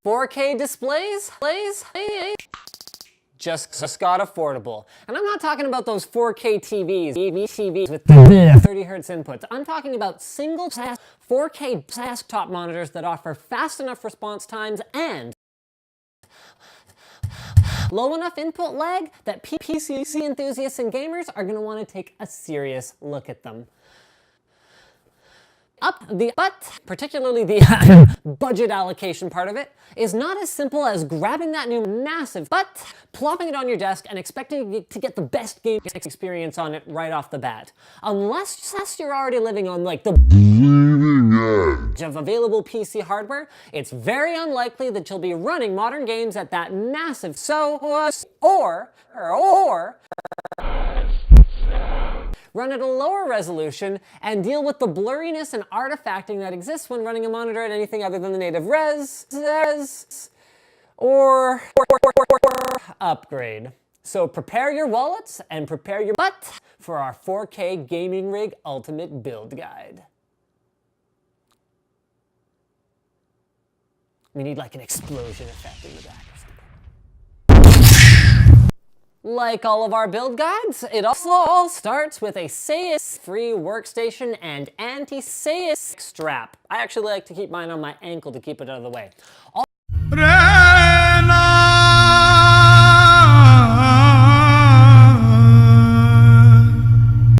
4K displays? Just got affordable. And I'm not talking about those 4K TVs with 30 hertz inputs. I'm talking about single 4K desktop monitors that offer fast enough response times and low enough input lag that PC enthusiasts and gamers are going to want to take a serious look at them. But particularly the budget allocation part of it is not as simple as grabbing that new massive plopping it on your desk and expecting to get the best game experience on it right off the bat. Unless you're already living on like the bleeding edge of available PC hardware, it's very unlikely that you'll be running modern games at that massive or run at a lower resolution and deal with the blurriness and artifacting that exists when running a monitor at anything other than the native res or upgrade. So prepare your wallets and prepare your butt for our 4K gaming rig ultimate build guide. We need like an explosion effect in the back or something. Like all of our build guides, it also all starts with a SAIS-free workstation and anti-SAIS strap. I actually like to keep mine on my ankle to keep it out of the way.